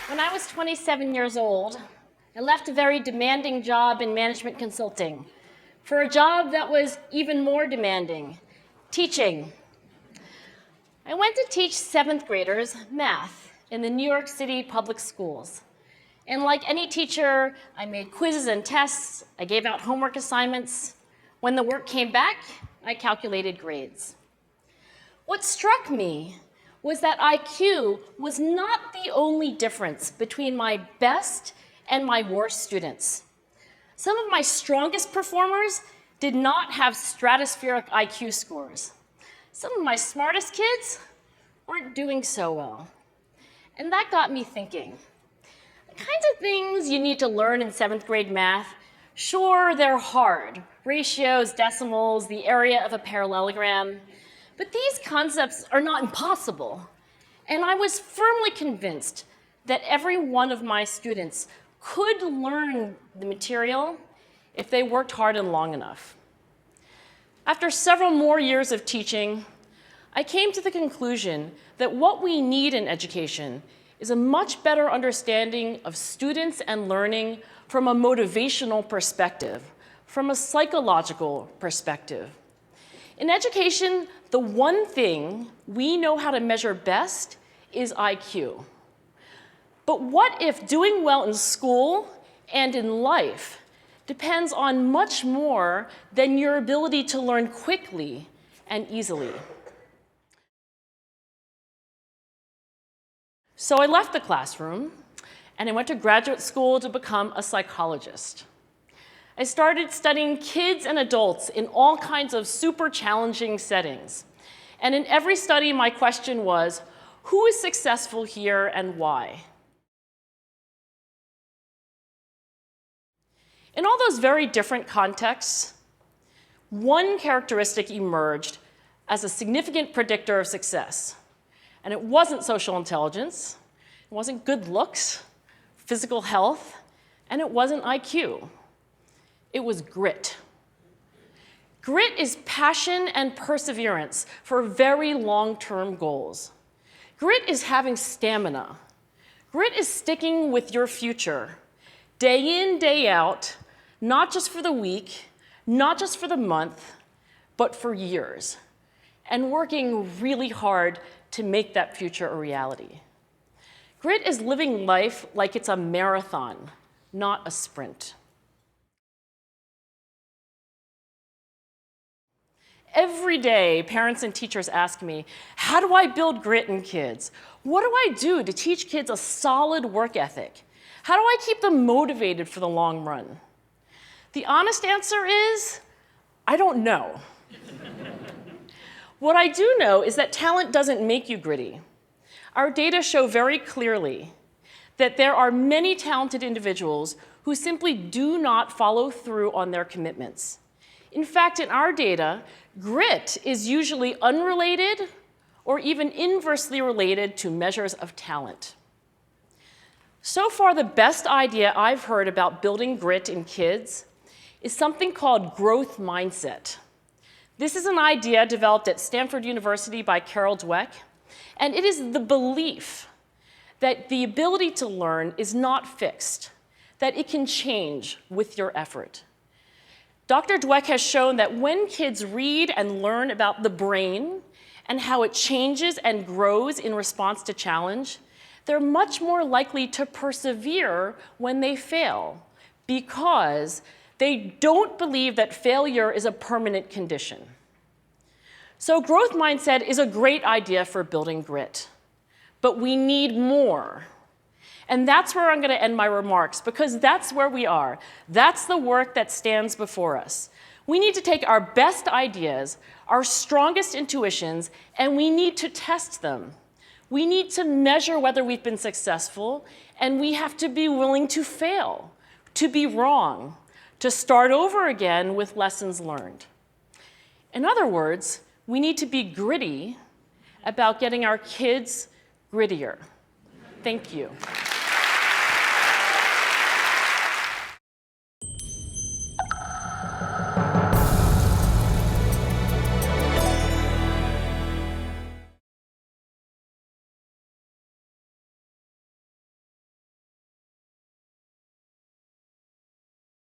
When I was 27 years old, I left a very demanding job in management consulting for a job that was even more demanding, teaching. I went to teach 7th graders math in the New York City public schools. And like any teacher, I made quizzes and tests, I gave out homework assignments. When the work came back, I calculated grades. What struck me was that IQ was not the only difference between my best and my worst students. Some of my strongest performers did not have stratospheric IQ scores. Some of my smartest kids weren't doing so well. And that got me thinking. The kinds of things you need to learn in 7th grade math, sure, they're hard. Ratios, decimals, the area of a parallelogram. But these concepts are not impossible. And I was firmly convinced that every one of my students could learn the material if they worked hard and long enough. After several more years of teaching, I came to the conclusion that what we need in education is a much better understanding of students and learning from a motivational perspective, from a psychological perspective. In education, the one thing we know how to measure best is IQ. But what if doing well in school and in life depends on much more than your ability to learn quickly and easily? So I left the classroom and I went to graduate school to become a psychologist. I started studying kids and adults in all kinds of super challenging settings. And in every study, my question was, who is successful here and why? In all those very different contexts, one characteristic emerged as a significant predictor of success. And it wasn't social intelligence, it wasn't good looks, physical health, and it wasn't IQ. It was grit. Grit is passion and perseverance for very long-term goals. Grit is having stamina. Grit is sticking with your future, day in, day out, not just for the week, not just for the month, but for years, and working really hard to make that future a reality. Grit is living life like it's a marathon, not a sprint. Every day, parents and teachers ask me, how do I build grit in kids? What do I do to teach kids a solid work ethic? How do I keep them motivated for the long run? The honest answer is, I don't know. What I do know is that talent doesn't make you gritty. Our data show very clearly that there are many talented individuals who simply do not follow through on their commitments. In fact, in our data, grit is usually unrelated or even inversely related to measures of talent. So far, the best idea I've heard about building grit in kids is something called growth mindset. This is an idea developed at Stanford University by Carol Dweck, and it is the belief that the ability to learn is not fixed, that it can change with your effort. Dr. Dweck has shown that when kids read and learn about the brain and how it changes and grows in response to challenge, they're much more likely to persevere when they fail because they don't believe that failure is a permanent condition. So growth mindset is a great idea for building grit, but we need more. And that's where I'm going to end my remarks, because that's where we are. That's the work that stands before us. We need to take our best ideas, our strongest intuitions, and we need to test them. We need to measure whether we've been successful, and we have to be willing to fail, to be wrong, to start over again with lessons learned. In other words, we need to be gritty about getting our kids grittier. Thank you.